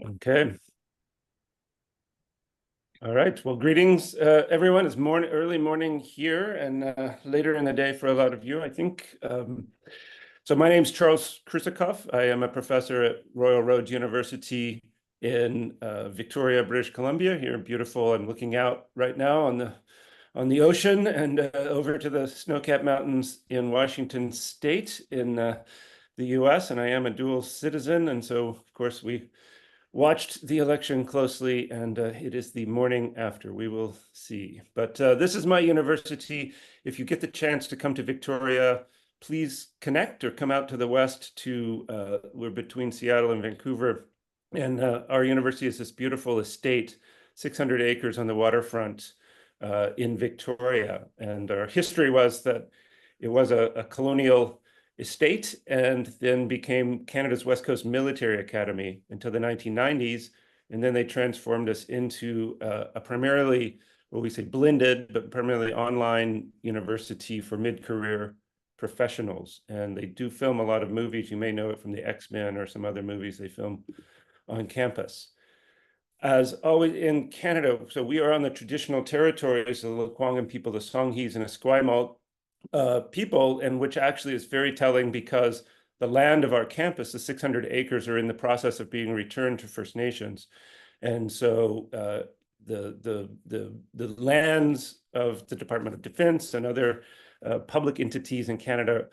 Okay. All right. Well, greetings, everyone. It's early morning here and later in the day for a lot of you, I think. So my name's Charles Krusekopf. I am a professor at Royal Roads University in Victoria, British Columbia. Here, beautiful. I'm looking out right now on the ocean and over to the snow-capped mountains in Washington State in the U.S. And I am a dual citizen, and so of course we watched the election closely, and it is the morning after. We will see. But this is my university. If you get the chance to come to Victoria, please connect or come out to the west to, we're between Seattle and Vancouver. And our university is this beautiful estate, 600 acres on the waterfront in Victoria. And our history was that it was a colonial estate and then became Canada's West Coast Military Academy until the 1990s. And then they transformed us into a primarily, what we say blended, but primarily online university for mid-career professionals. And they do film a lot of movies. You may know it from the X-Men or some other movies they film on campus. As always in Canada, so we are on the traditional territories of the Lekwungen people, the Songhees and Esquimalt people, and which actually is very telling because the land of our campus, the 600 acres, are in the process of being returned to First Nations. And so the lands of the Department of Defense and other public entities in Canada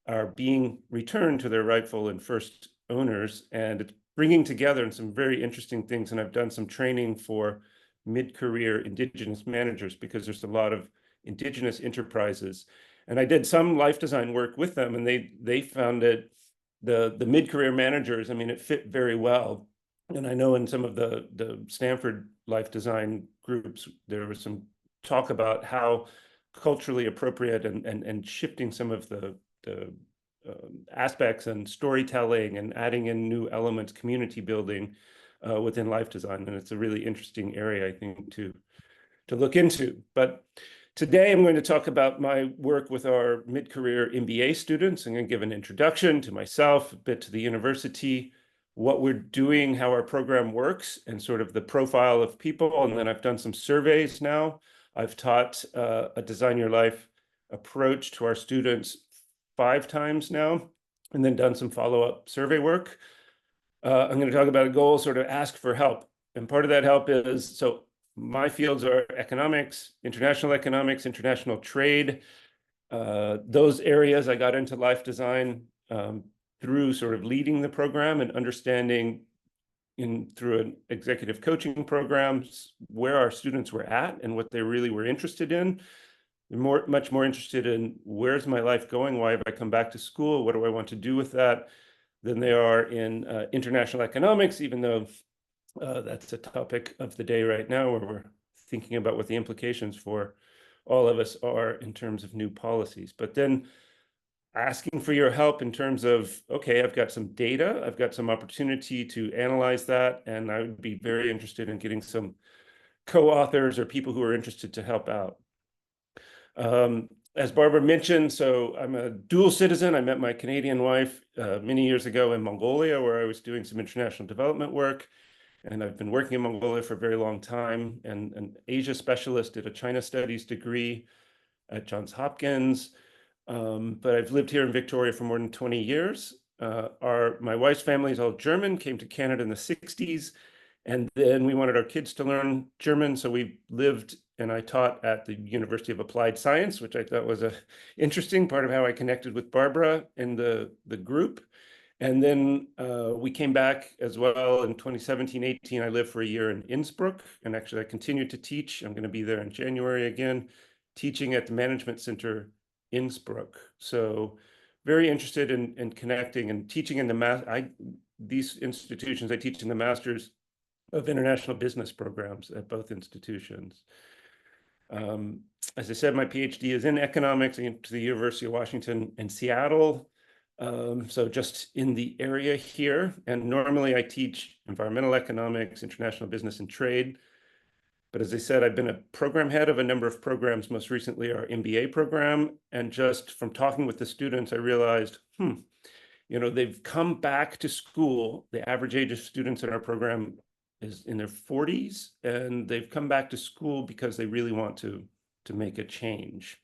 are being returned to their rightful and first owners, and it's bringing together some very interesting things. And I've done some training for mid-career Indigenous managers because there's a lot of Indigenous enterprises. And I did some life design work with them, and they found it, the mid-career managers, I mean, it fit very well. And I know in some of the Stanford life design groups, there was some talk about how culturally appropriate and shifting some of the aspects and storytelling and adding in new elements, community building within life design. And it's a really interesting area, I think, to look into. But today I'm going to talk about my work with our mid-career MBA students. I'm going to give an introduction to myself, a bit to the university, what we're doing, how our program works, and sort of the profile of people. And then I've done some surveys now. I've taught a Design Your Life approach to our students 5 times now, and then done some follow-up survey work. I'm going to talk about a goal, sort of ask for help. And part of that help is, so my fields are economics, international trade. Those areas I got into life design through sort of leading the program and understanding through an executive coaching programs where our students were at and what they really were interested in. They're much more interested in where's my life going? Why have I come back to school? What do I want to do with that? Than they are in international economics, even though that's a topic of the day right now, where we're thinking about what the implications for all of us are in terms of new policies. But then asking for your help in terms of, okay, I've got some data, I've got some opportunity to analyze that, and I would be very interested in getting some co-authors or people who are interested to help out. As Barbara mentioned, so I'm a dual citizen. I met my Canadian wife many years ago in Mongolia, where I was doing some international development work. And I've been working in Mongolia for a very long time, and an Asia specialist, did a China studies degree at Johns Hopkins. But I've lived here in Victoria for more than 20 years. My wife's family is all German, came to Canada in the 60s. And then we wanted our kids to learn German. So we lived and I taught at the University of Applied Science, which I thought was an interesting part of how I connected with Barbara and the group. And then we came back as well in 2017, 18. I lived for a year in Innsbruck, and actually I continued to teach. I'm going to be there in January again, teaching at the Management Center Innsbruck. So very interested in connecting and teaching in these institutions. I teach in the Masters of International Business programs at both institutions. As I said, my PhD is in economics. I went to the University of Washington in Seattle. So just in the area here, and normally I teach environmental economics, international business and trade. But as I said, I've been a program head of a number of programs, most recently our MBA program. And just from talking with the students, I realized, they've come back to school. The average age of students in our program is in their 40s, and they've come back to school because they really want to make a change.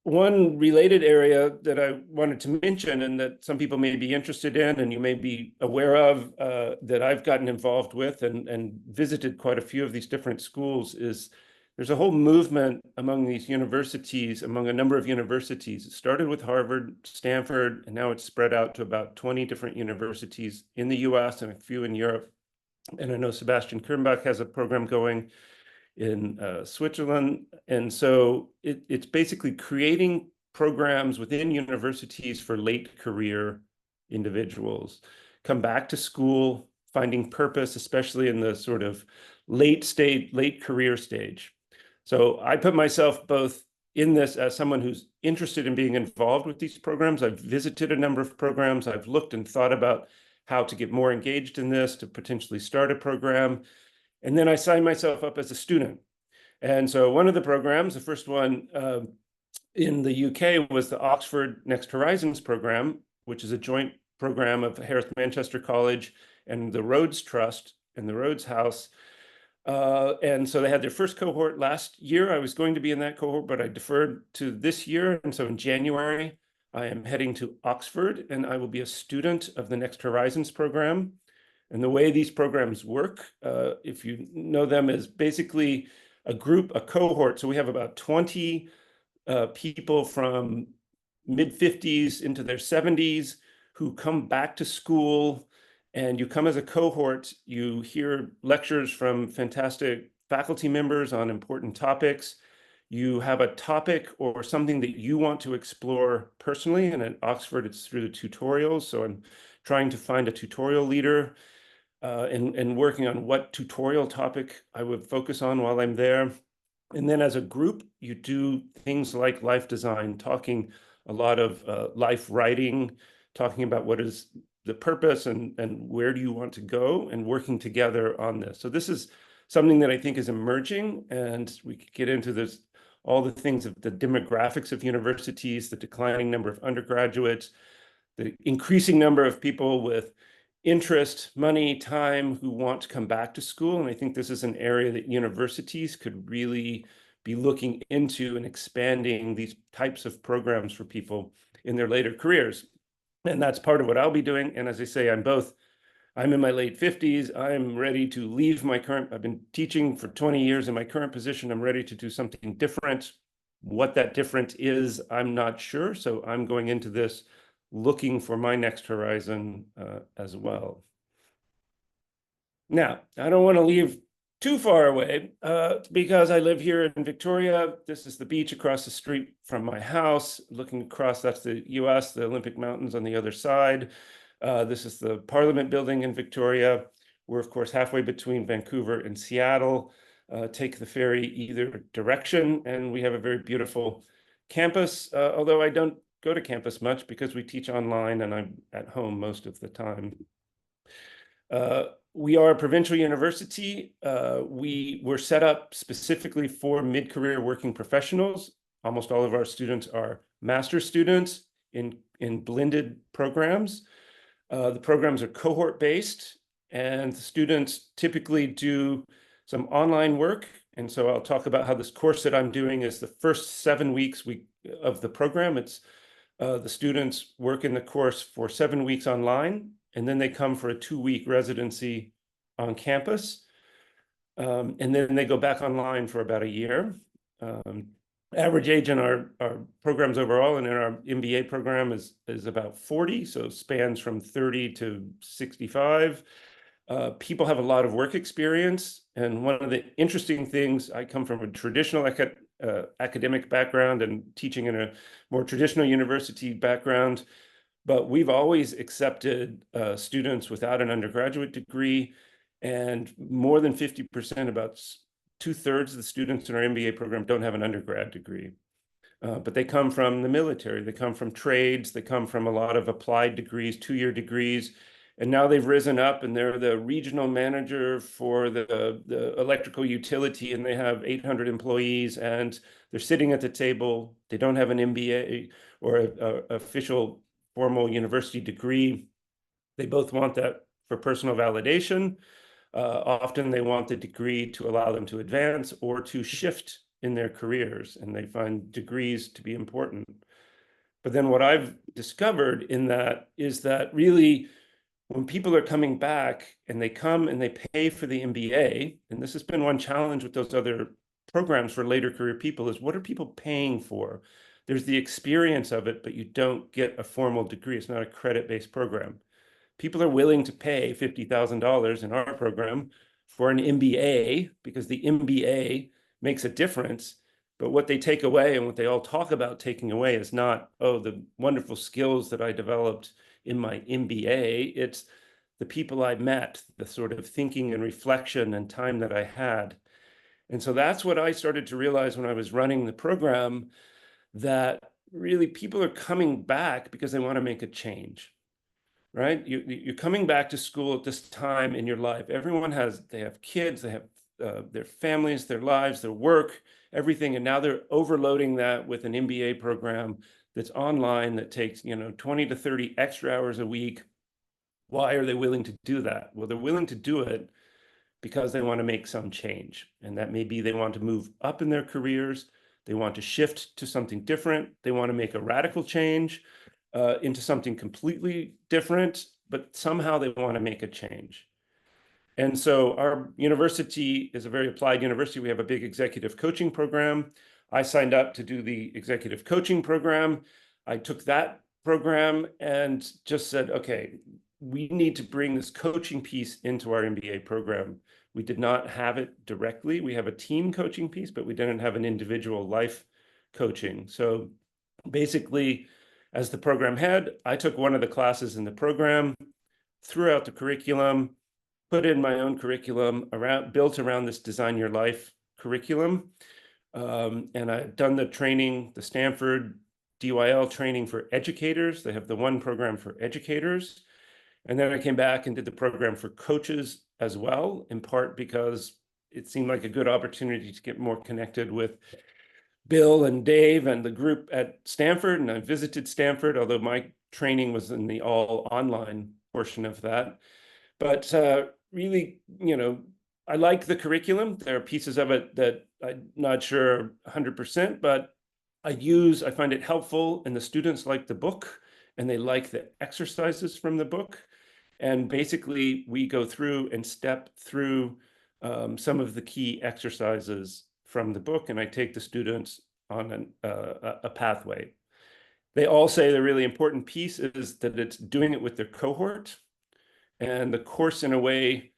One related area that I wanted to mention, and that some people may be interested in, and you may be aware of, that I've gotten involved with and visited quite a few of these different schools, is there's a whole movement among these universities, among a number of universities. It started with Harvard, Stanford, and now it's spread out to about 20 different universities in the US and a few in Europe. And I know Sebastian Kernbach has a program going in Switzerland. And so it's basically creating programs within universities for late career individuals. Come back to school, finding purpose, especially in the sort of late career stage. So I put myself both in this as someone who's interested in being involved with these programs. I've visited a number of programs. I've looked and thought about how to get more engaged in this, to potentially start a program. And then I signed myself up as a student. And so one of the programs, the first one in the UK, was the Oxford Next Horizons program, which is a joint program of Harris Manchester College and the Rhodes Trust and the Rhodes House. And so they had their first cohort last year. I was going to be in that cohort, but I deferred to this year. And so in January, I am heading to Oxford, and I will be a student of the Next Horizons program. And the way these programs work, if you know them, is basically a cohort. So we have about 20 people from mid-50s into their 70s who come back to school, and you come as a cohort. You hear lectures from fantastic faculty members on important topics. You have a topic or something that you want to explore personally, and at Oxford, it's through the tutorials. So I'm trying to find a tutorial leader and working on what tutorial topic I would focus on while I'm there. And then as a group, you do things like life design, talking a lot of life writing, talking about what is the purpose and where do you want to go, and working together on this. So this is something that I think is emerging, and we could get into this, all the things of the demographics of universities, the declining number of undergraduates, the increasing number of people with interest, money, time, who want to come back to school. And I think this is an area that universities could really be looking into and expanding these types of programs for people in their later careers. And that's part of what I'll be doing. And as I say, I'm in my late 50s. I'm ready to leave I've been teaching for 20 years in my current position. I'm ready to do something different. What that different is, I'm not sure. So I'm going into this looking for my next horizon as well. Now, I don't want to leave too far away because I live here in Victoria. This is the beach across the street from my house. Looking across, that's the US, the Olympic Mountains on the other side. This is the Parliament building in Victoria. We're, of course, halfway between Vancouver and Seattle. Take the ferry either direction, and we have a very beautiful campus, although I don't go to campus much because we teach online and I'm at home most of the time. We are a provincial university. We were set up specifically for mid-career working professionals. Almost all of our students are master's students in blended programs. The programs are cohort-based, and the students typically do some online work. And so I'll talk about how this course that I'm doing is the first 7 weeks of the program. It's the students work in the course for 7 weeks online, and then they come for a 2-week residency on campus. And then they go back online for about a year. Average age in our programs overall and in our MBA program is about 40, so spans from 30 to 65. People have a lot of work experience, and one of the interesting things, I come from a traditional academic background and teaching in a more traditional university background, but we've always accepted students without an undergraduate degree, and more than 50%, about 2/3 of the students in our MBA program don't have an undergrad degree. But they come from the military, they come from trades, they come from a lot of applied degrees, 2-year degrees, and now they've risen up and they're the regional manager for the electrical utility, and they have 800 employees, and they're sitting at the table. They don't have an MBA, or a official formal university degree. They both want that for personal validation. Often they want the degree to allow them to advance or to shift in their careers, and they find degrees to be important. But then what I've discovered in that is that really when people are coming back and they come and they pay for the MBA, and this has been one challenge with those other programs for later career people, is what are people paying for? There's the experience of it, but you don't get a formal degree. It's not a credit-based program. People are willing to pay $50,000 in our program for an MBA because the MBA makes a difference. But what they take away and what they all talk about taking away is not, oh, the wonderful skills that I developed in my MBA. It's the people I met, the sort of thinking and reflection and time that I had. And so that's what I started to realize when I was running the program, that really people are coming back because they want to make a change. Right? You're coming back to school at this time in your life. Everyone they have kids, they have their families, their lives, their work, everything. And now they're overloading that with an MBA program that's online that takes, 20 to 30 extra hours a week. Why are they willing to do that? Well, they're willing to do it because they want to make some change. And that may be they want to move up in their careers. They want to shift to something different. They want to make a radical change into something completely different, but somehow they want to make a change. And so our university is a very applied university. We have a big executive coaching program. I signed up to do the executive coaching program. I took that program and just said, okay, we need to bring this coaching piece into our MBA program. We did not have it directly. We have a team coaching piece, but we didn't have an individual life coaching. So basically, as the program head, I took one of the classes in the program, threw out the curriculum, put in my own curriculum built around this Design Your Life curriculum. And I've done the training, the Stanford DYL training for educators. They have the one program for educators. And then I came back and did the program for coaches as well, in part because it seemed like a good opportunity to get more connected with Bill and Dave and the group at Stanford. And I visited Stanford, although my training was in the all online portion of that. But really, I like the curriculum. There are pieces of it that I'm not sure 100%, but I find it helpful, and the students like the book and they like the exercises from the book. And basically we go through and step through some of the key exercises from the book, and I take the students on a pathway. They all say the really important piece is that it's doing it with their cohort, and the course in a way,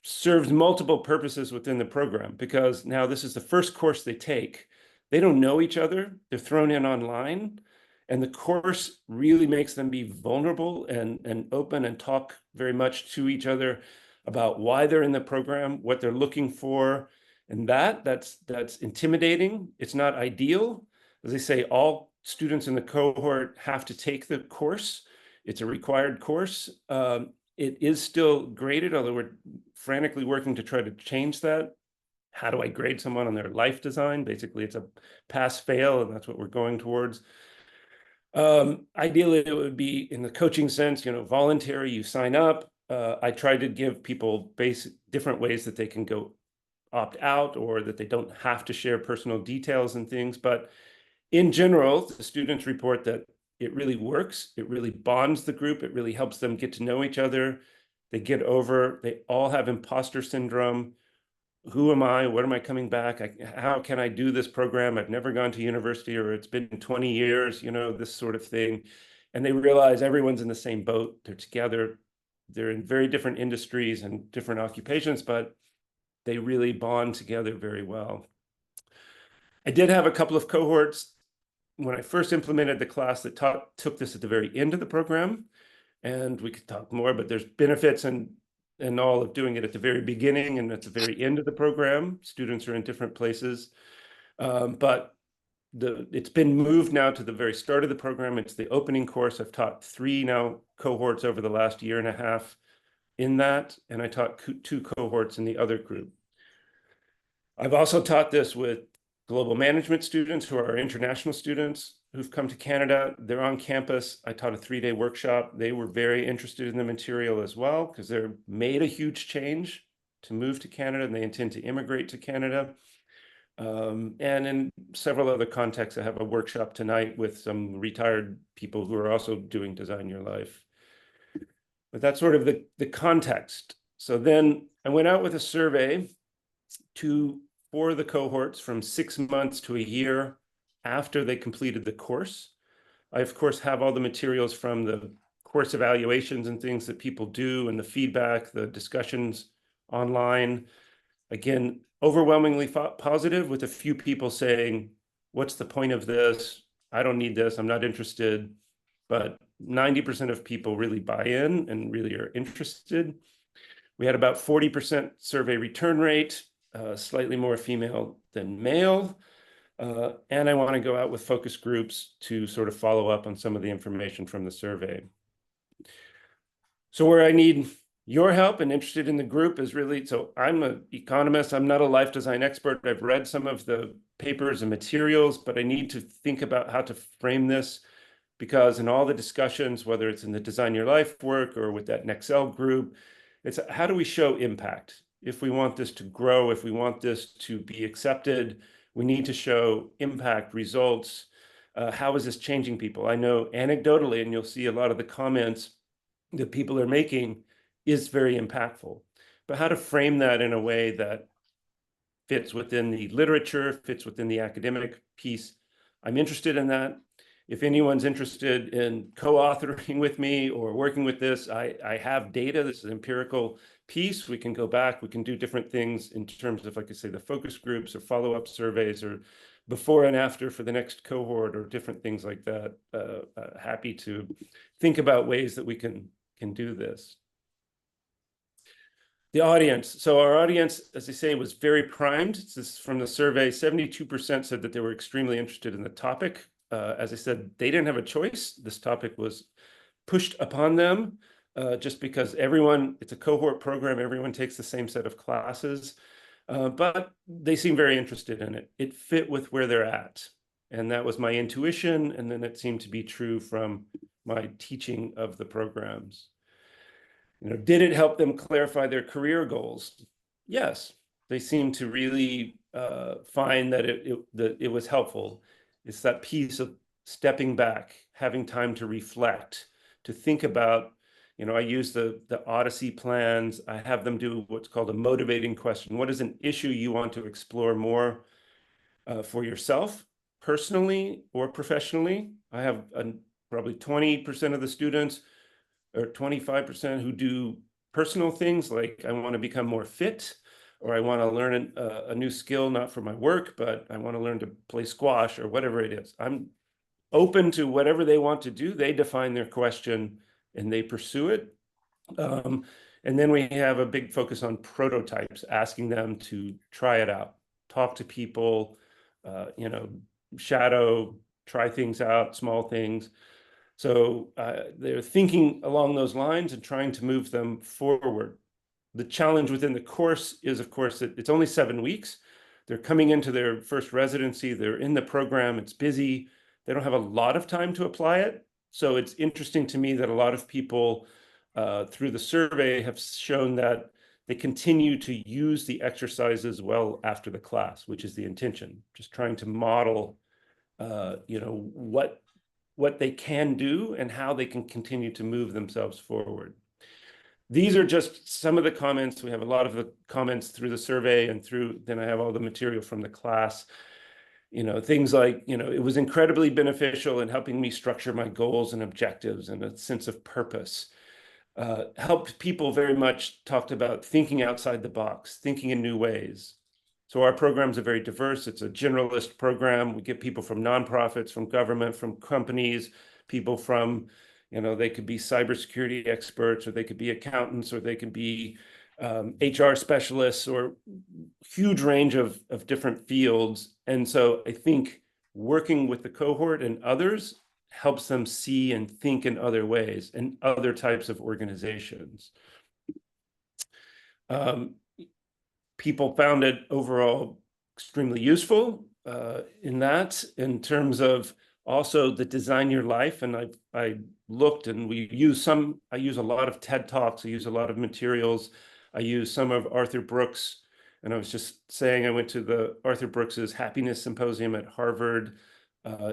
serves multiple purposes within the program, because now this is the first course they take. They don't know each other. They're thrown in online, and the course really makes them be vulnerable and open and talk very much to each other about why they're in the program, what they're looking for. And that's intimidating. It's not ideal. As I say, all students in the cohort have to take the course. It's a required course. It is still graded, although we're frantically working to try to change that. How do I grade someone on their life design? Basically, it's a pass-fail, and that's what we're going towards. Ideally, it would be, in the coaching sense, voluntary. You sign up. I try to give people different ways that they can go opt out, or that they don't have to share personal details and things. But in general, the students report that it really works. It really bonds the group. It really helps them get to know each other. They all have imposter syndrome. Who am I? What am I coming back? How can I do this program? I've never gone to university, or it's been 20 years, this sort of thing. And they realize everyone's in the same boat. They're together. They're in very different industries and different occupations, but they really bond together very well. I did have a couple of cohorts when I first implemented the class that took this at the very end of the program, and we could talk more, but there's benefits and all of doing it at the very beginning and at the very end of the program. Students are in different places, but it's been moved now to the very start of the program. It's the opening course. I've taught 3 now cohorts over the last year and a half in that, and I taught 2 cohorts in the other group. I've also taught this with global management students who are international students. who've come to Canada. They're on campus. I taught a 3-day workshop. They were very interested in the material as well because they're made a huge change to move to Canada and they intend to immigrate to Canada. And in several other contexts, I have a workshop tonight with some retired people who are also doing Design Your Life. But that's sort of the context. So then I went out with a survey for the cohorts from 6 months to a year after they completed the course. I, of course, have all the materials from the course evaluations and things that people do and the feedback, the discussions online. Again, overwhelmingly positive with a few people saying, what's the point of this? I don't need this. I'm not interested. But 90% of people really buy in and really are interested. We had about 40% survey return rate, slightly more female than male. And I want to go out with focus groups to sort of follow up on some of the information from the survey. So where I need your help and interested in the group is really, so I'm an economist, I'm not a life design expert. I've read some of the papers and materials, but I need to think about how to frame this because in all the discussions, whether it's in the Design Your Life work or with that Nexel group, it's how do we show impact? If we want this to grow, if we want this to be accepted, we need to show impact, results. How is this changing people? I know anecdotally, and you'll see a lot of the comments that people are making is very impactful. But how to frame that in a way that fits within the literature, fits within the academic piece. I'm interested in that. If anyone's interested in co-authoring with me or working with this, I have data. This is an empirical piece. We can go back. We can do different things in terms of, like I say, the focus groups or follow-up surveys or before and after for the next cohort or different things like that. Happy to think about ways that we can do this. The audience. So our audience, as I say, was very primed. This is from the survey. 72% said that they were extremely interested in the topic. As I said, they didn't have a choice. This topic was pushed upon them just because it's a cohort program. Everyone takes the same set of classes, but they seem very interested in it. It fit with where they're at. And that was my intuition. And then it seemed to be true from my teaching of the programs. Did it help them clarify their career goals? Yes, they seem to really find that it was helpful. It's that piece of stepping back, having time to reflect, to think about, I use the Odyssey plans. I have them do what's called a motivating question. What is an issue you want to explore more for yourself, personally or professionally? I have probably 20% of the students or 25% who do personal things like I want to become more fit, or I want to learn a new skill, not for my work, but I want to learn to play squash or whatever it is. I'm open to whatever they want to do. They define their question and they pursue it. And then we have a big focus on prototypes, asking them to try it out, talk to people, shadow, try things out, small things. So they're thinking along those lines and trying to move them forward. The challenge within the course is, of course, that it's only 7 weeks. They're coming into their first residency. They're in the program. It's busy. They don't have a lot of time to apply it. So it's interesting to me that a lot of people through the survey have shown that they continue to use the exercises well after the class, which is the intention, just trying to model, what they can do and how they can continue to move themselves forward. These are just some of the comments. We have a lot of the comments through the survey and then I have all the material from the class. Things like, it was incredibly beneficial in helping me structure my goals and objectives and a sense of purpose. Helped people very much talked about thinking outside the box, thinking in new ways. So our programs are very diverse. It's a generalist program. We get people from nonprofits, from government, from companies, people from, they could be cybersecurity experts, or they could be accountants, or they could be HR specialists, or huge range of different fields. And so I think working with the cohort and others helps them see and think in other ways and other types of organizations. People found it overall extremely useful in terms of Also the Design Your Life. And I looked, and I use a lot of TED Talks. I use a lot of materials. I use some of Arthur Brooks. And I was just saying, I went to the Arthur Brooks's Happiness Symposium at Harvard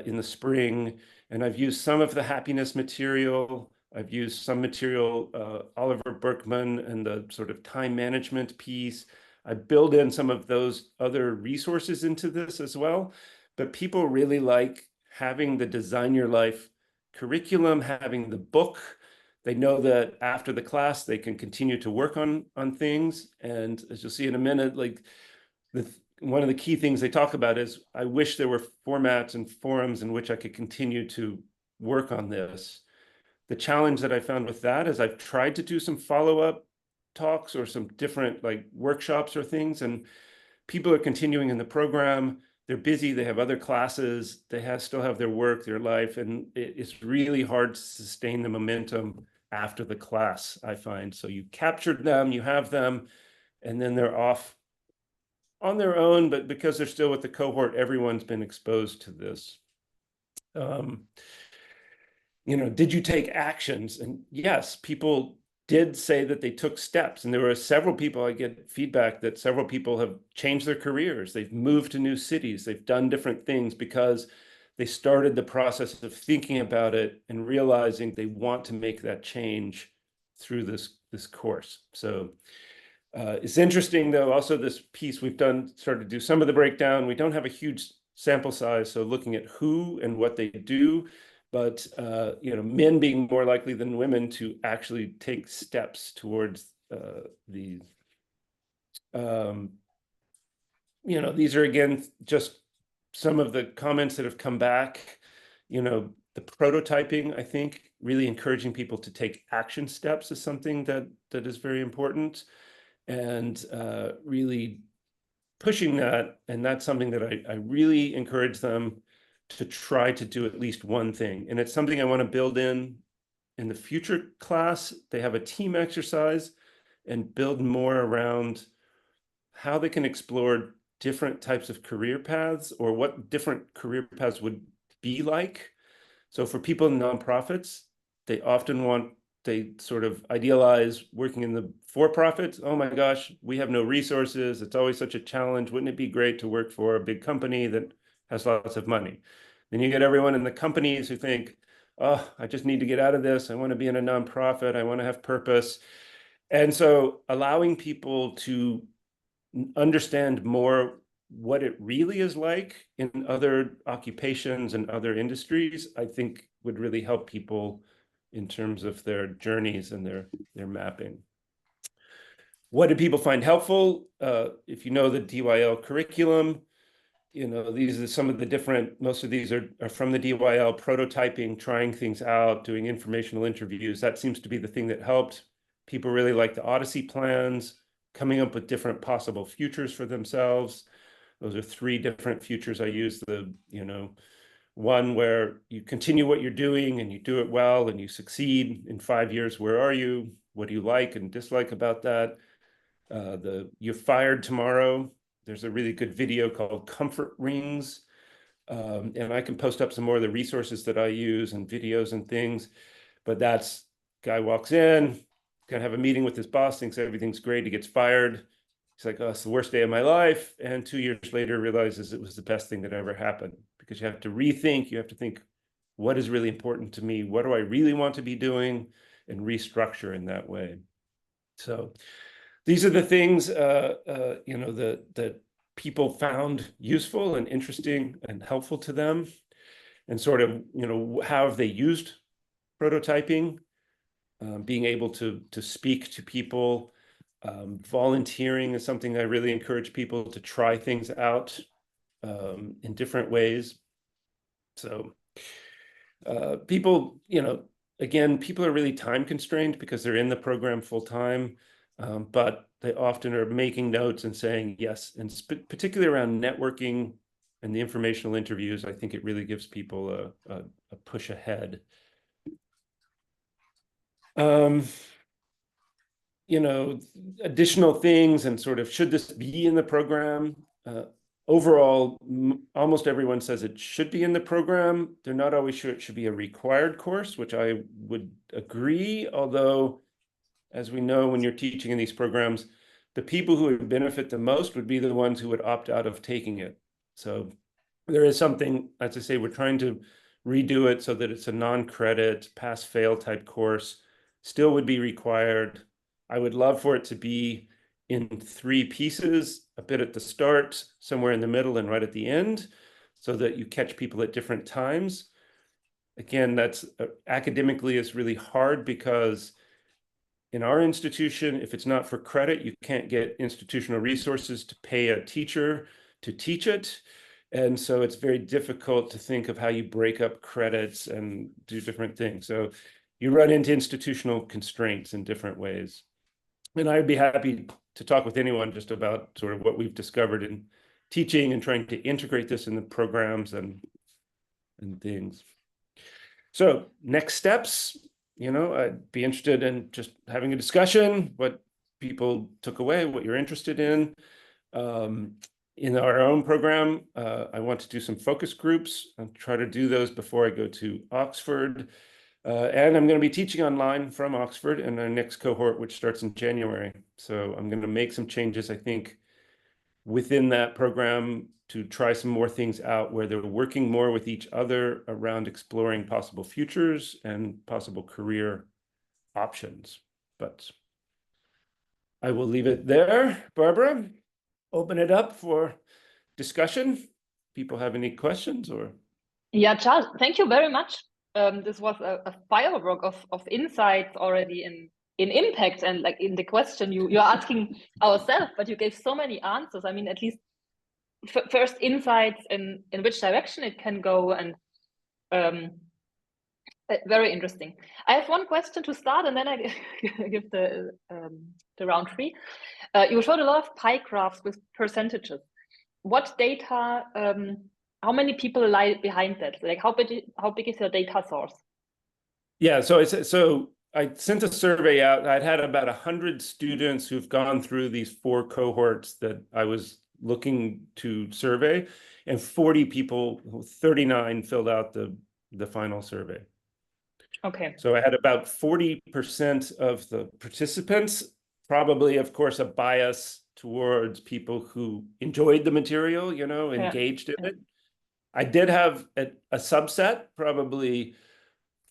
in the spring, and I've used some of the happiness material. I've used some material, Oliver Burkeman and the sort of time management piece. I build in some of those other resources into this as well. But people really like having the Design Your Life curriculum, having the book. They know that after the class, they can continue to work on things. And as you'll see in a minute, like one of the key things they talk about is, I wish there were formats and forums in which I could continue to work on this. The challenge that I found with that is I've tried to do some follow-up talks or some different like workshops or things, and people are continuing in the program. They're busy, they have other classes, they still have their work, their life, and it's really hard to sustain the momentum after the class, I find. So you captured them, you have them, and then they're off on their own, but because they're still with the cohort, everyone's been exposed to this. Did you take actions? And yes, people did say that they took steps. And there were several people, I get feedback that several people have changed their careers. They've moved to new cities. They've done different things because they started the process of thinking about it and realizing they want to make that change through this course. So it's interesting, though, also this piece we've started to do some of the breakdown. We don't have a huge sample size, so looking at who and what they do, but men being more likely than women to actually take steps towards these. These are, again, just some of the comments that have come back. The prototyping, I think, really encouraging people to take action steps is something that is very important, and really pushing that. And that's something that I really encourage them to try to do at least one thing. And it's something I want to build in the future class. They have a team exercise and build more around how they can explore different types of career paths, or what different career paths would be like. So for people in nonprofits, they sort of idealize working in the for-profits. Oh my gosh, we have no resources. It's always such a challenge. Wouldn't it be great to work for a big company that has lots of money? Then you get everyone in the companies who think, oh, I just need to get out of this. I want to be in a nonprofit. I want to have purpose. And so allowing people to understand more what it really is like in other occupations and other industries, I think would really help people in terms of their journeys and their mapping. What do people find helpful? If you know the DYL curriculum, these are some of the different, most of these are from the DYL: prototyping, trying things out, doing informational interviews. That seems to be the thing that helped. People really like the Odyssey plans, coming up with different possible futures for themselves. Those are 3 different futures I use. One where you continue what you're doing and you do it well and you succeed. In 5 years, where are you? What do you like and dislike about that? You're fired tomorrow. There's a really good video called Comfort Rings. And I can post up some more of the resources that I use and videos and things. But that's, guy walks in, gonna have a meeting with his boss, thinks everything's great, he gets fired. He's like, oh, it's the worst day of my life. And 2 years later realizes it was the best thing that ever happened, because you have to rethink, you have to think, what is really important to me? What do I really want to be doing? And restructure in that way. So these are the things, that people found useful and interesting and helpful to them. And sort of, how have they used prototyping? Being able to speak to people. Volunteering is something I really encourage people to try things out in different ways. So people, again, people are really time constrained because they're in the program full time, but they often are making notes and saying yes. And particularly around networking and the informational interviews, I think it really gives people a push ahead. Additional things and sort of, should this be in the program? overall, almost everyone says it should be in the program. They're not always sure it should be a required course, which I would agree. Although, as we know, when you're teaching in these programs, the people who would benefit the most would be the ones who would opt out of taking it. So there is something, as I say, we're trying to redo it so that it's a non-credit, pass-fail type course, still would be required. I would love for it to be in 3 pieces, a bit at the start, somewhere in the middle, and right at the end, so that you catch people at different times. Again, that's academically is really hard because in our institution, if it's not for credit, you can't get institutional resources to pay a teacher to teach it. And so it's very difficult to think of how you break up credits and do different things. So you run into institutional constraints in different ways. And I'd be happy to talk with anyone just about sort of what we've discovered in teaching and trying to integrate this in the programs and things. So next steps, I'd be interested in just having a discussion, what people took away, what you're interested in. In our own program, I want to do some focus groups and try to do those before I go to Oxford. And I'm going to be teaching online from Oxford in our next cohort, which starts in January. So I'm going to make some changes, I think, within that program to try some more things out where they're working more with each other around exploring possible futures and possible career options. But I will leave it there. Barbara, open it up for discussion. People have any questions or? Yeah, Charles, thank you very much. This was a firework of insights already in impact, and like in the question you're asking ourselves, but you gave so many answers. I mean, at least first insights in which direction it can go, and very interesting. I have one question to start, and then I give the round 3. You showed a lot of pie graphs with percentages. What data? How many people lie behind that? Like how big is your data source? Yeah, so I sent a survey out. I'd had about 100 students who've gone through these 4 cohorts that I was looking to survey, and 40 people, 39 filled out the final survey. Okay. So I had about 40% of the participants, probably, of course, a bias towards people who enjoyed the material, engaged in it. I did have a subset, probably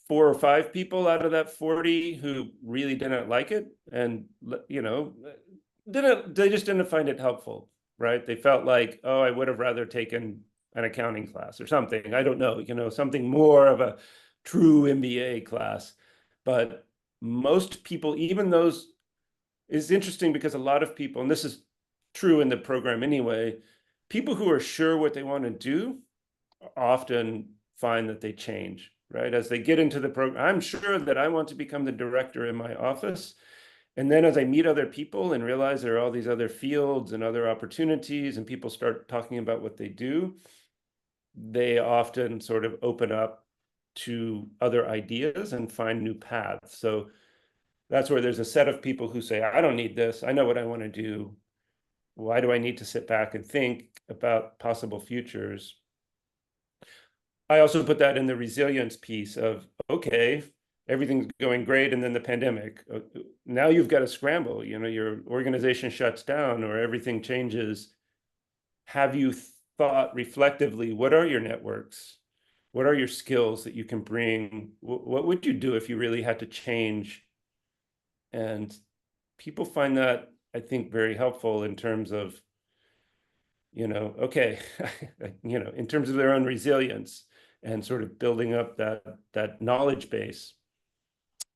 4 or 5 people out of that 40 who really didn't like it, and they just didn't find it helpful, right? They felt like, oh, I would have rather taken an accounting class or something. I don't know, something more of a true MBA class. But most people, even those, is interesting because a lot of people, and this is true in the program anyway, people who are sure what they want to do often find that they change, right? As they get into the program, I'm sure that I want to become the director in my office. And then as I meet other people and realize there are all these other fields and other opportunities, and people start talking about what they do, they often sort of open up to other ideas and find new paths. So that's where there's a set of people who say, I don't need this. I know what I want to do. Why do I need to sit back and think about possible futures? I also put that in the resilience piece of, okay, everything's going great, and then the pandemic. Now you've got to scramble. Your organization shuts down or everything changes. Have you thought reflectively, what are your networks? What are your skills that you can bring? What would you do if you really had to change? And people find that, I think, very helpful in terms of, okay, in terms of their own resilience and sort of building up that knowledge base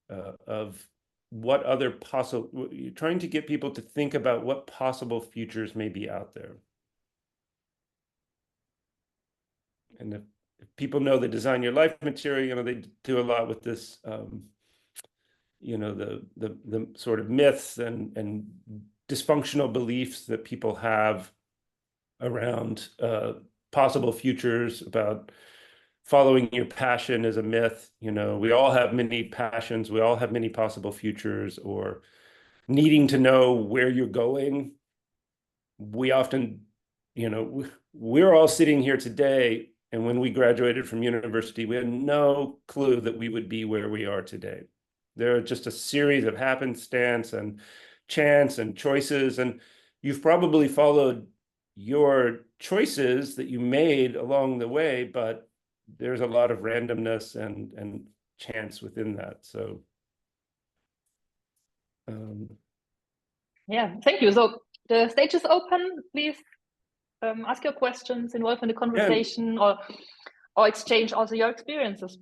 of what other possible, trying to get people to think about what possible futures may be out there. And if people know the Design Your Life material, they do a lot with this, the sort of myths and dysfunctional beliefs that people have around possible futures, about following your passion is a myth. We all have many passions. We all have many possible futures, or needing to know where you're going. We often we're all sitting here today, and when we graduated from university, we had no clue that we would be where we are today. There are just a series of happenstance and chance and choices, and you've probably followed your choices that you made along the way, but there's a lot of randomness and chance within that. So yeah, thank you. So the stage is open. Please ask your questions, involve in the conversation, or exchange also your experiences.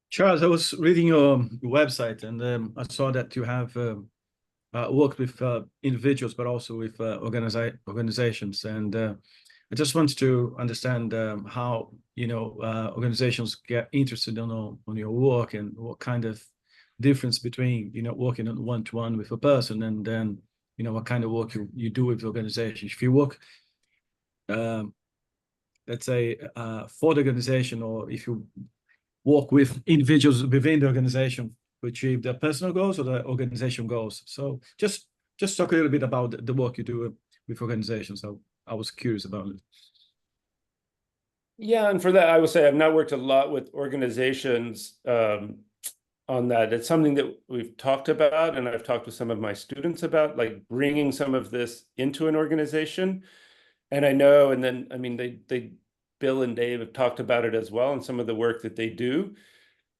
Charles, I was reading your website, and I saw that you have worked with individuals, but also with organizations. And I just wanted to understand how organizations get interested on your work, and what kind of difference between working on one-to-one with a person, and then what kind of work you do with organizations. If you work, let's say, for the organization, or if you work with individuals within the organization to achieve their personal goals or the organization goals. So just talk a little bit about the work you do with organizations. So I was curious about it. Yeah, and for that, I will say I've not worked a lot with organizations on that. It's something that we've talked about, and I've talked with some of my students about, like bringing some of this into an organization. And I know, and then, I mean, they Bill and Dave have talked about it as well, and some of the work that they do.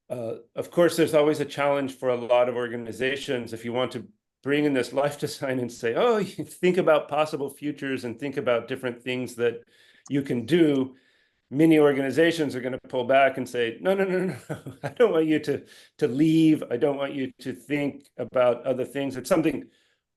Of course, there's always a challenge for a lot of organizations if you want to bring in this life design and say, oh, you think about possible futures and think about different things that you can do. Many organizations are going to pull back and say, no, no, no, no, I don't want you to leave. I don't want you to think about other things. It's something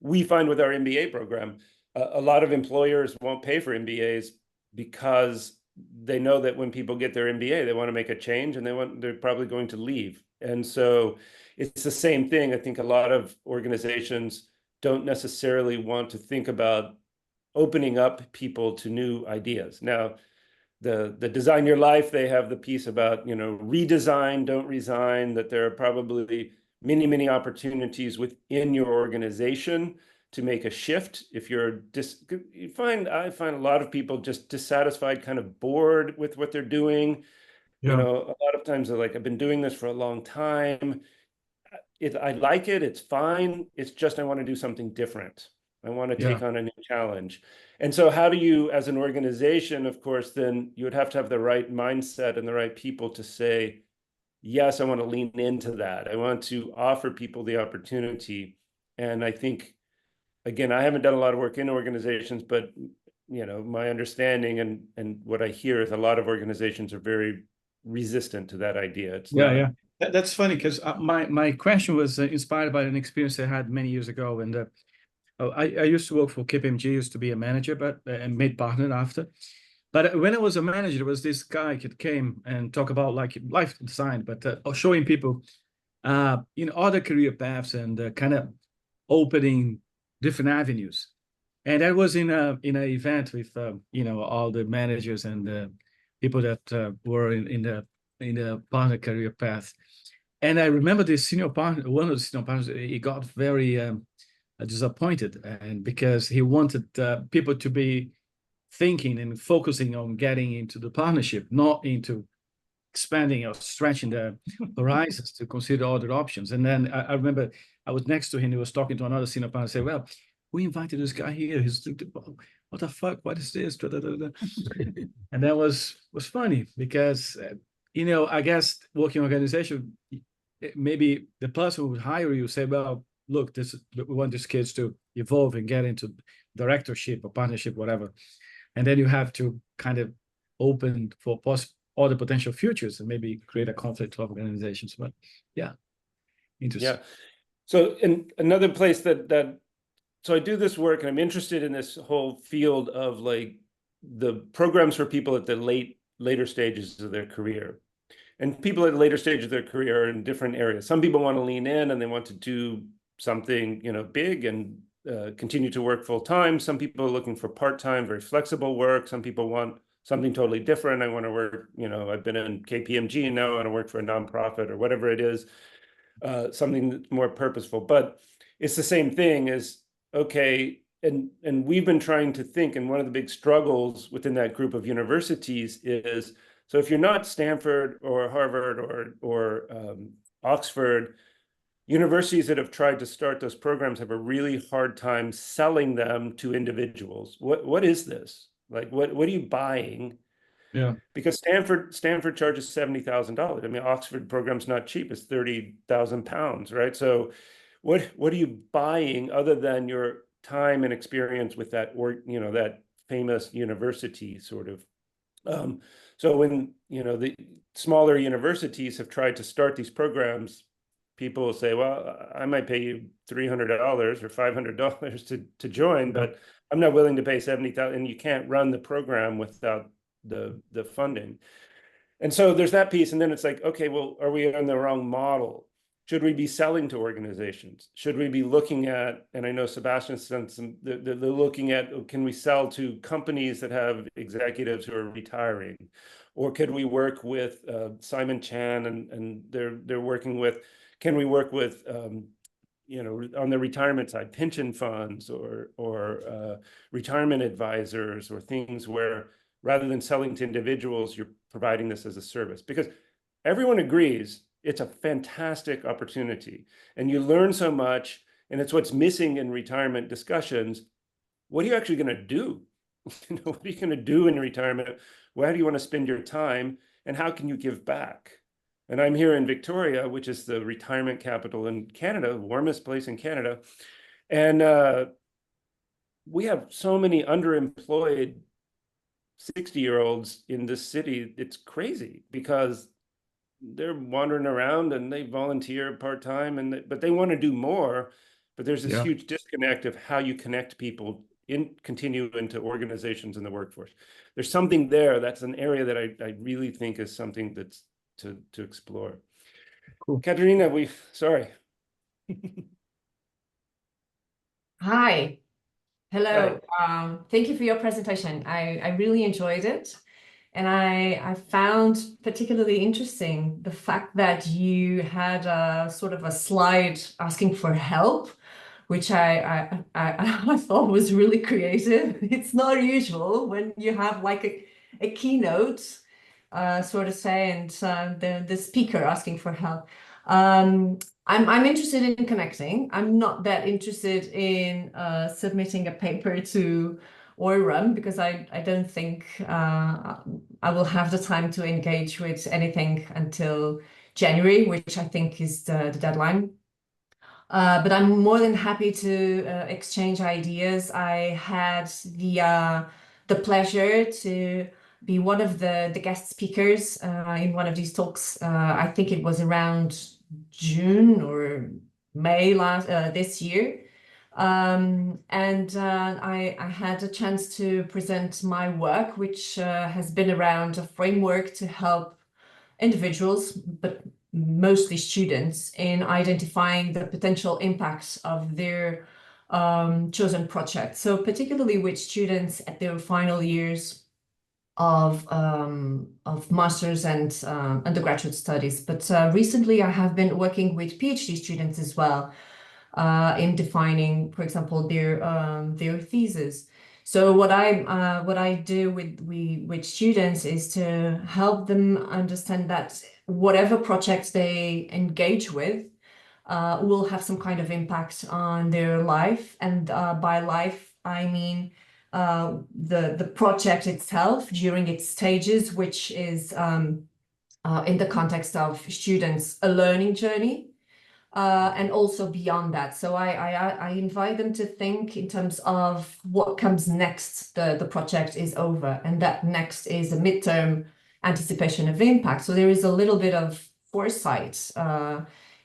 we find with our MBA program. A lot of employers won't pay for MBAs because they know that when people get their MBA, they want to make a change, and they're probably going to leave. And so it's the same thing. I think a lot of organizations don't necessarily want to think about opening up people to new ideas. Now, the Design Your Life, they have the piece about, redesign, don't resign, that there are probably many, many opportunities within your organization to make a shift. If you're I find a lot of people just dissatisfied, kind of bored with what they're doing. Yeah. A lot of times they're like, I've been doing this for a long time. I like it, it's fine. It's just, I want to do something different. I want to take on a new challenge. And so how do you, as an organization, of course, then you would have to have the right mindset and the right people to say, yes, I want to lean into that. I want to offer people the opportunity. And I think, again, I haven't done a lot of work in organizations, but my understanding and what I hear is a lot of organizations are very resistant to that idea. It's not. That's funny, because my question was inspired by an experience I had many years ago. And I used to work for KPMG, used to be a manager, but and made partner after. But when I was a manager, there was this guy that came and talk about like life design, but showing people other career paths, and kind of opening different avenues. And that was in an event with all the managers and people that were in the partner career path. And I remember the senior partner, one of the senior partners, he got very disappointed, and because he wanted people to be thinking and focusing on getting into the partnership, not into expanding or stretching the horizons to consider other options. And then I remember I was next to him, he was talking to another senior partner, and said, well, we invited this guy here, he's, what the fuck, what is this? And that was funny, because I guess working organization, maybe the person who would hire you say, well, look, we want these kids to evolve and get into directorship or partnership, whatever. And then you have to kind of open for all the potential futures and maybe create a conflict of organizations. But yeah, interesting. Yeah. So in another place so I do this work, and I'm interested in this whole field of like the programs for people at the later stages of their career. And people at the later stage of their career are in different areas. Some people want to lean in and they want to do something, big and continue to work full time. Some people are looking for part-time, very flexible work. Some people want something totally different. I want to work, I've been in KPMG, now I want to work for a nonprofit or whatever it is. something that's more purposeful. But it's the same thing as, okay, and we've been trying to think, and one of the big struggles within that group of universities is, so if you're not Stanford or Harvard or Oxford, universities that have tried to start those programs have a really hard time selling them to individuals. What is this? Like, what are you buying? Yeah. Because Stanford charges $70,000. I mean, Oxford program's not cheap. It's 30,000 pounds, right? So what are you buying other than your time and experience with that, or, you know, that famous university sort of. So when, you know, the smaller universities have tried to start these programs, people will say, well, I might pay you $300 or $500 to join, but I'm not willing to pay 70,000, and you can't run the program without the funding. And so there's that piece. And then it's like, okay, well, are we on the wrong model? Should we be selling to organizations? Should we be looking at, and I know Sebastian sent some, they're looking at, can we sell to companies that have executives who are retiring? Or could we work with Simon Chan, and they're working with, can we work with, you know, on the retirement side, pension funds or retirement advisors, or things where rather than selling to individuals, you're providing this as a service? Because everyone agrees it's a fantastic opportunity and you learn so much, and it's what's missing in retirement discussions. What are you actually going to do? You know, what are you going to do in retirement? Where do you want to spend your time, and how can you give back? And I'm here in Victoria, which is the retirement capital in Canada, warmest place in Canada. And we have so many underemployed 60-year-olds in this city. It's crazy because they're wandering around and they volunteer part-time, and but they want to do more. But there's this huge disconnect of how you connect people continue into organizations in the workforce. There's something there. That's an area that I really think is something that's to explore. Cool. Katerina, sorry. Hi. Hello. Hi. Thank you for your presentation. I really enjoyed it. And I found particularly interesting the fact that you had a sort of a slide asking for help, which I thought was really creative. It's not usual when you have like a keynote, sort of say, and the speaker asking for help. I'm interested in connecting. I'm not that interested in submitting a paper to OIRUM, because I don't think I will have the time to engage with anything until January, which I think is the deadline. But I'm more than happy to exchange ideas. I had the pleasure to be one of the guest speakers in one of these talks. I think it was around June or May this year. And I had a chance to present my work, which has been around a framework to help individuals, but mostly students, in identifying the potential impacts of their chosen project. So particularly with students at their final years of master's and undergraduate studies. But recently I have been working with PhD students as well, in defining, for example, their thesis. So what I do with students is to help them understand that whatever projects they engage with will have some kind of impact on their life. And by life, I mean the project itself during its stages, which is in the context of students a learning journey. And also beyond that. So I invite them to think in terms of what comes next. The project is over, and that next is a midterm anticipation of impact. So there is a little bit of foresight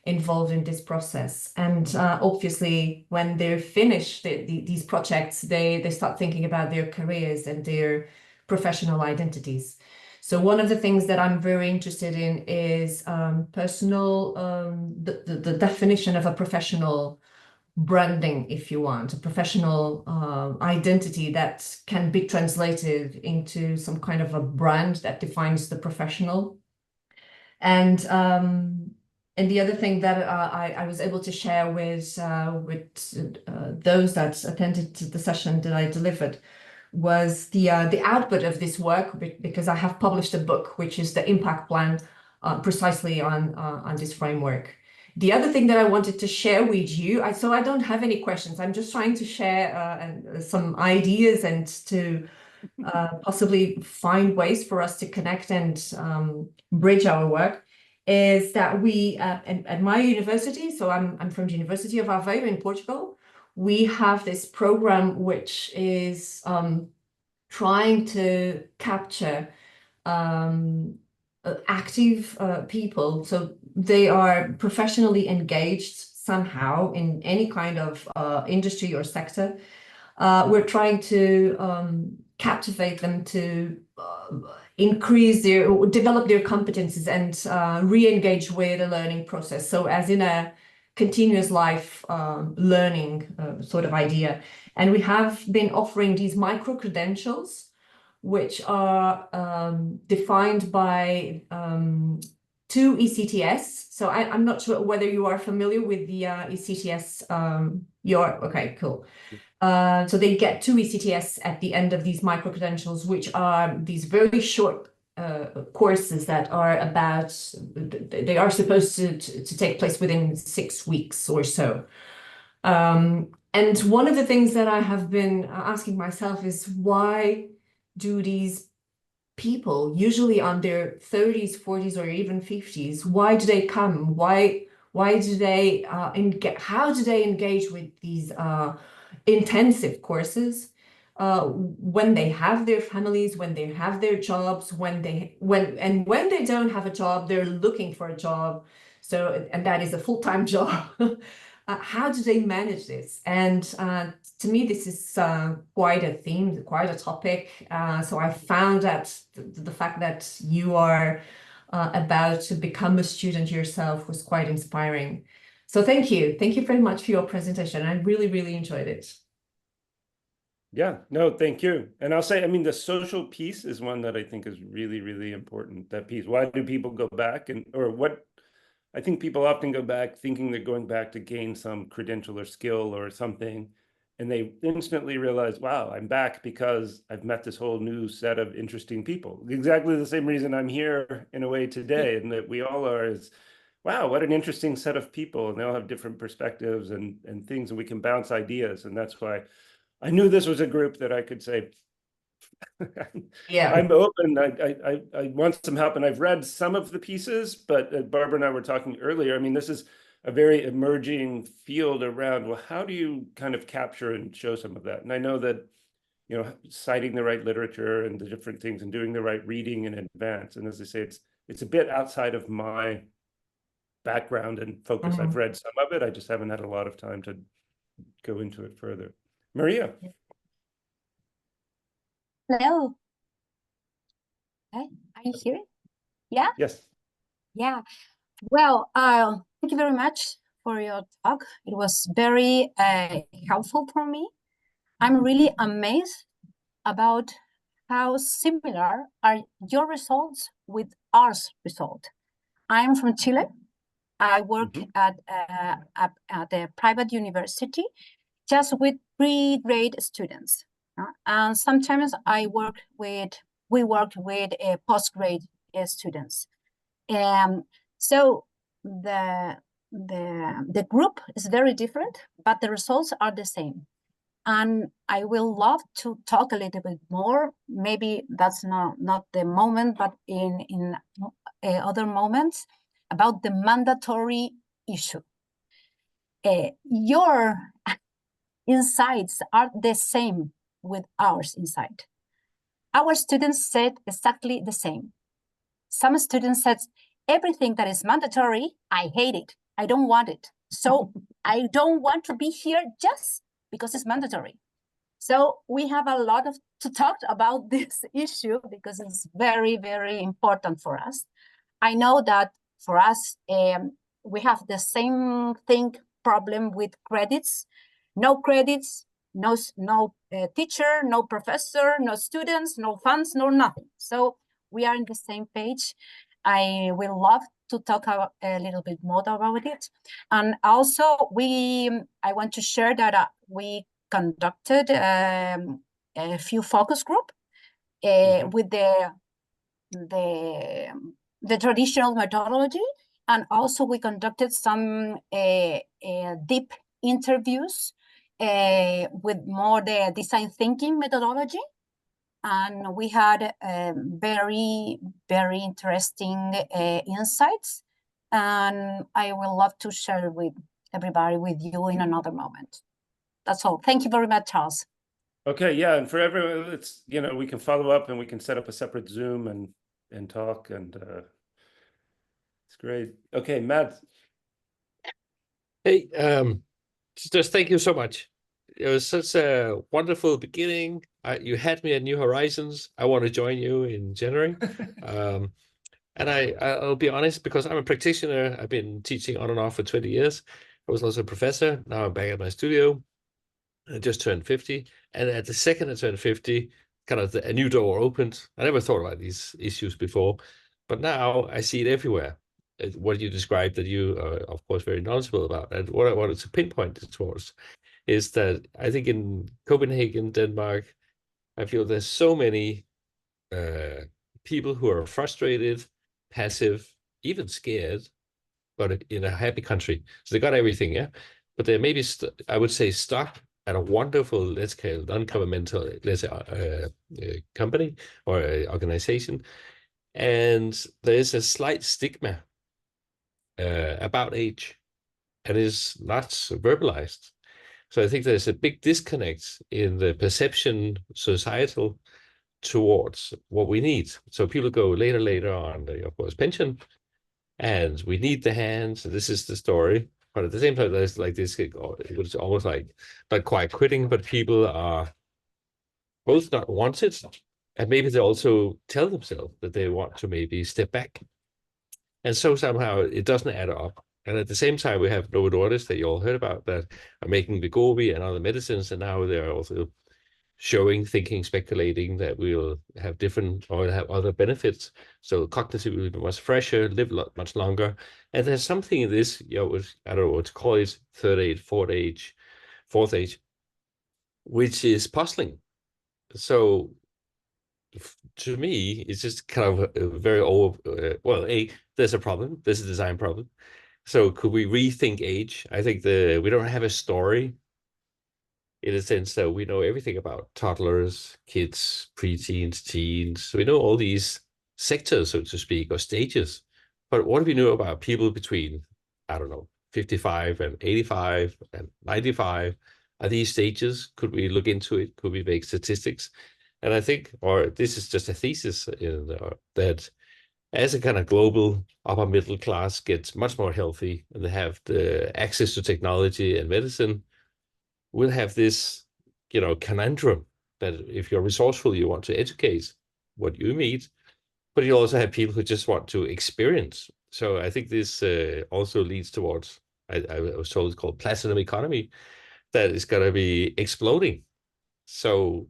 involved in this process. And obviously, when they're finished these projects, they start thinking about their careers and their professional identities. So one of the things that I'm very interested in is personal, the definition of a professional branding, if you want, a professional identity that can be translated into some kind of a brand that defines the professional. And And the other thing that I was able to share with those that attended the session that I delivered was the output of this work, because I have published a book, which is the impact plan, precisely on this framework. The other thing that I wanted to share with you, so I don't have any questions. I'm just trying to share some ideas and to possibly find ways for us to connect and bridge our work. Is that we at my university, so I'm from the University of Aveiro in Portugal, we have this program which is trying to capture active people. So they are professionally engaged somehow in any kind of industry or sector. We're trying to captivate them to develop their competences and re-engage with the learning process. So as in a continuous life learning sort of idea. And we have been offering these micro-credentials, which are defined by 2 ECTS. So I'm not sure whether you are familiar with the ECTS. Okay, cool. So they get 2 ECTS at the end of these micro-credentials, which are these very short courses that are they are supposed to take place within 6 weeks or so. And one of the things that I have been asking myself is, why do these people, usually on their 30s, 40s, or even 50s, why do they come? Why do they how do they engage with these intensive courses when they have their families, when they have their jobs, when they don't have a job, they're looking for a job. So, and that is a full-time job. How do they manage this? And to me, this is quite a theme, quite a topic. So I found that the fact that you are about to become a student yourself was quite inspiring. So thank you. Thank you very much for your presentation. I really, really enjoyed it. Yeah, no, thank you. And I'll say, I mean, the social piece is one that I think is really, really important, that piece. Why do people go back? I think people often go back thinking they're going back to gain some credential or skill or something, and they instantly realize, wow, I'm back because I've met this whole new set of interesting people. Exactly the same reason I'm here in a way today, and that we all are is, wow, what an interesting set of people, and they all have different perspectives and things, and we can bounce ideas. And that's why I knew this was a group that I could say, Yeah, I'm open. I want some help, and I've read some of the pieces, but Barbara and I were talking earlier. I mean, this is a very emerging field around, well, how do you kind of capture and show some of that? And I know that, you know, citing the right literature and the different things and doing the right reading in advance. And as I say, it's a bit outside of my background and focus. I've read some of it. I just haven't had a lot of time to go into it further. Maria. Hello. Are you hearing? Yeah? Yes. Yeah. Well, thank you very much for your talk. It was very helpful for me. I'm really amazed about how similar are your results with our result. I'm from Chile. I work at a private university just with pre-grade students. And sometimes we work with post-grade students. So the group is very different, but the results are the same. And I will love to talk a little bit more. Maybe that's not the moment, but in other moments, about the mandatory issue. Your insights are the same with ours insight. Our students said exactly the same. Some students said, everything that is mandatory, I hate it. I don't want it. So I don't want to be here just because it's mandatory. So we have a lot to talk about this issue because it's very, very important for us. I know that for us, we have the same problem with credits. No credits, no teacher, no professor, no students, no funds, no nothing. So we are on the same page. I will love to talk a little bit more about it. And also, I want to share that we conducted a few focus group with the traditional methodology, and also we conducted some deep interviews with more the design thinking methodology, and we had very, very interesting insights, and I will love to share with everybody with you in another moment. That's all. Thank you very much, Charles. Okay, yeah, and for everyone, it's, you know, we can follow up and we can set up a separate Zoom and talk, and it's great. Okay, Matt. Hey, just thank you so much. It was such a wonderful beginning. You had me at New Horizons. I want to join you in January. And I'll be honest, because I'm a practitioner, I've been teaching on and off for 20 years. I was also a professor. Now I'm back at my studio. I just turned 50. And at the second I turned 50, kind of a new door opened. I never thought about these issues before, but now I see it everywhere. What you described that you are, of course, very knowledgeable about. And what I wanted to pinpoint it towards is that I think in Copenhagen, Denmark, I feel there's so many people who are frustrated, passive, even scared, but in a happy country. So they got everything, yeah? But they're maybe, I would say, stuck at a wonderful, let's say, non-governmental, let's say, company or organization. And there's a slight stigma about age, and is not verbalized. So I think there's a big disconnect in the perception societal towards what we need. So people go later on, of course, pension, and we need the hands. This is the story. But at the same time, there's like this, it was almost like not quite quitting, but people are both not wanted, and maybe they also tell themselves that they want to maybe step back. And so somehow it doesn't add up. And at the same time, we have Novo Nordisk that you all heard about that are making Wegovy and other medicines, and now they're also showing, thinking, speculating that we'll have different or have other benefits. So cognitively will be much fresher, live much longer. And there's something in this, you know, I don't know what to call it, third age, fourth age, which is puzzling. So to me, it's just kind of a very old, well, there's a problem, there's a design problem. So could we rethink age? I think we don't have a story in a sense that we know everything about toddlers, kids, preteens, teens. We know all these sectors, so to speak, or stages. But what do we know about people between, I don't know, 55 and 85 and 95? Are these stages? Could we look into it? Could we make statistics? And I think, or this is just a thesis, that as a kind of global upper middle class gets much more healthy and they have the access to technology and medicine, we'll have this, you know, conundrum that if you're resourceful, you want to educate what you meet, but you also have people who just want to experience. So I think this also leads towards, I was told it's called platinum economy, that is going to be exploding. So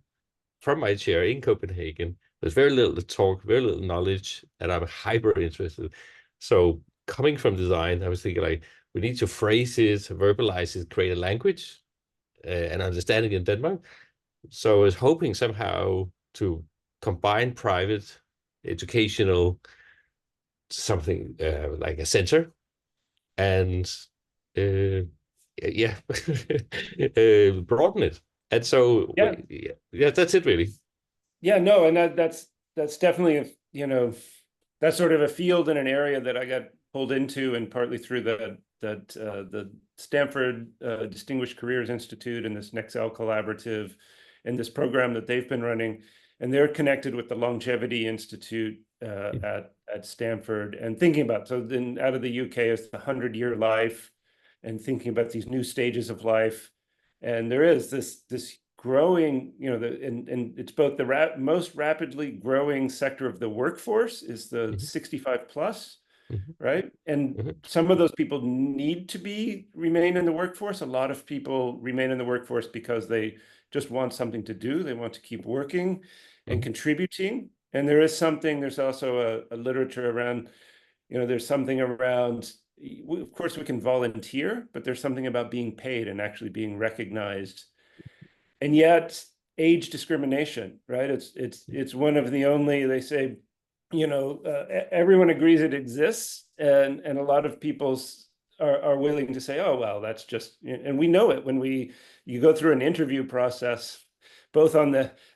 from my chair in Copenhagen, there's very little talk, very little knowledge, and I'm hyper interested. So coming from design, I was thinking like, we need to phrase it, verbalize it, create a language and understanding in Denmark. So I was hoping somehow to combine private, educational, something like a center, and yeah, broaden it. And so yeah, that's it really. Yeah, no, and that's definitely you know, that's sort of a field in an area that I got pulled into, and partly through the Stanford Distinguished Careers Institute and this Nexel Collaborative and this program that they've been running, and they're connected with the Longevity Institute at Stanford, and thinking about, so then out of the UK is the 100-year life, and thinking about these new stages of life, and there is this growing, you know, and it's both the most rapidly growing sector of the workforce is the 65 plus. Right. And some of those people need to remain in the workforce. A lot of people remain in the workforce because they just want something to do. They want to keep working and contributing. And there's also a literature around, there's something around, of course we can volunteer, but there's something about being paid and actually being recognized. And yet age discrimination, right? It's one of the only, they say, everyone agrees it exists, and a lot of people are willing to say, oh, well, that's just, and we know it when you go through an interview process, both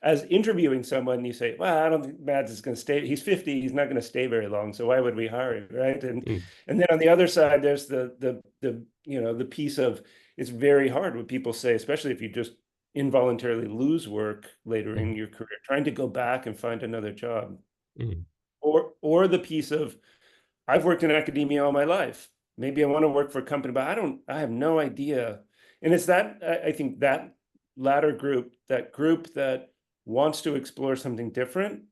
as interviewing someone, you say, well, I don't think Mads is going to stay. He's 50. He's not going to stay very long. So why would we hire him, right? And then on the other side, there's the piece of, it's very hard what people say, especially if you just involuntarily lose work later in your career, trying to go back and find another job. Or the piece of, I've worked in academia all my life. Maybe I want to work for a company, but I have no idea. And it's that, I think that latter group, that wants to explore something different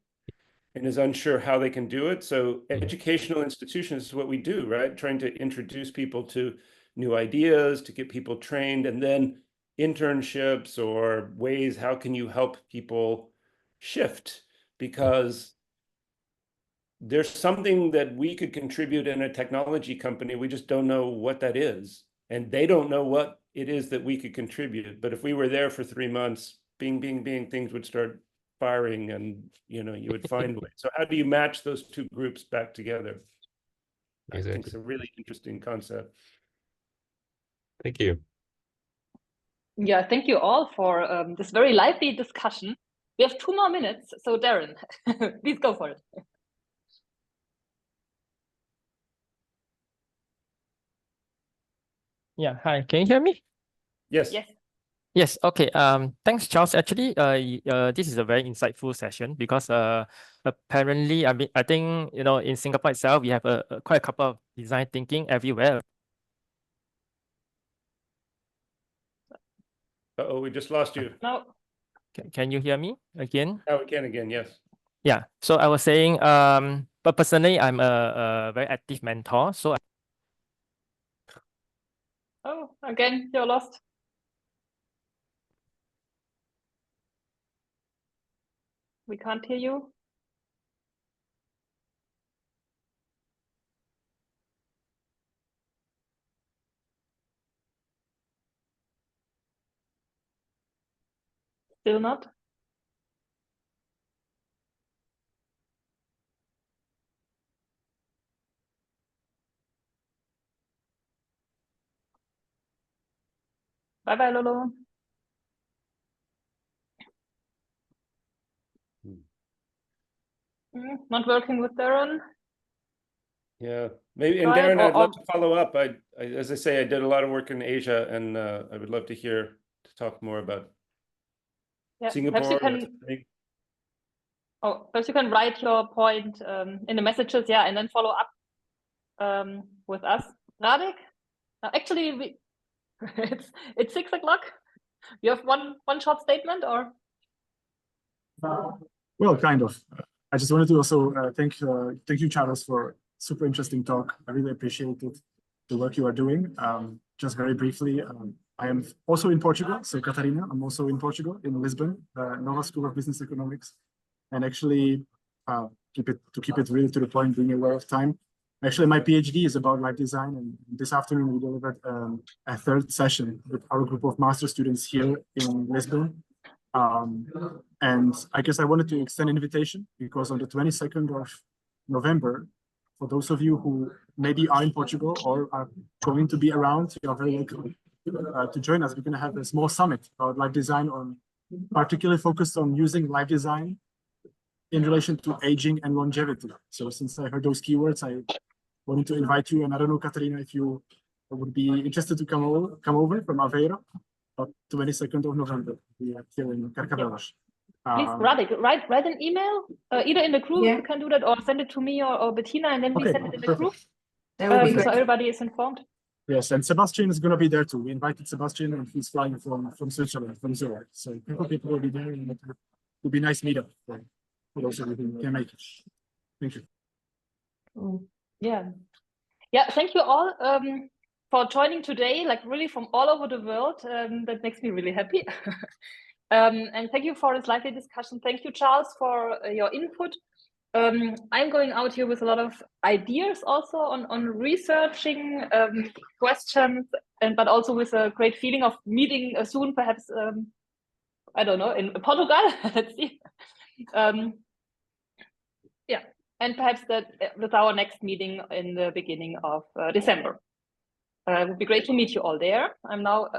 and is unsure how they can do it. So educational institutions is what we do, right? Trying to introduce people to new ideas, to get people trained, and then internships or ways, how can you help people shift? Because there's something that we could contribute in a technology company. We just don't know what that is. And they don't know what it is that we could contribute. But if we were there for 3 months, bing, things would start firing, and you would find ways. So how do you match those two groups back together? Exactly. I think it's a really interesting concept. Thank you. Yeah, thank you all for this very lively discussion. We have 2 more minutes. So Darren, please go for it. Yeah, hi, can you hear me? Yes. Yes. Yes, okay. Thanks, Charles. Actually, this is a very insightful session because apparently, I think in Singapore itself, we have quite a couple of design thinking everywhere. Uh-oh, we just lost you. No. Can you hear me again? Now we can again, yes. Yeah. So I was saying, but personally, I'm a very active mentor. So Oh, again, you're lost. We can't hear you. Still not. Bye, Lolo. Not working with Darren. Yeah, maybe. And Try it, Darren, I'd or- love to follow up. As I say, I did a lot of work in Asia, and I would love to talk more about Yeah, Singapore. perhaps you can write your point in the messages, yeah, and then follow up with us. Radek, actually, it's 6 o'clock. You have one short statement, or? Well, kind of. I just wanted to also thank you, Charles, for super interesting talk. I really appreciated the work you are doing. Just very briefly, I am also in Portugal. So Catarina, I'm also in Portugal, in Lisbon, Nova School of Business Economics. And actually, to keep it really to the point, being aware of time, actually my PhD is about life design. And this afternoon we delivered a 3rd session with our group of master students here in Lisbon. And I guess I wanted to extend an invitation because on the 22nd of November, for those of you who maybe are in Portugal or are going to be around, you are very welcome to join us. We're going to have a small summit about life design, particularly focused on using life design in relation to aging and longevity. So since I heard those keywords, I wanted to invite you. And I don't know, Katarina, if you would be interested to come over from Aveiro. 22nd of November, we are here in Carcavelos. Please, Radek, write an email, either in the group, you can do that, or send it to me or Bettina, and then we send it in the group. That would be great. So everybody is informed. Yes, and Sebastian is going to be there too. We invited Sebastian, and he's flying from Switzerland, from Zurich. So people will be there, and it will be a nice meetup for those of you who can make it. Thank you. Yeah, thank you all for joining today, like really from all over the world. That makes me really happy. And thank you for this lively discussion. Thank you, Charles, for your input. I'm going out here with a lot of ideas also on researching questions, but also with a great feeling of meeting soon, perhaps, I don't know, in Portugal. Let's see. Yeah, and perhaps that with our next meeting in the beginning of December. It would be great to meet you all there. I'm now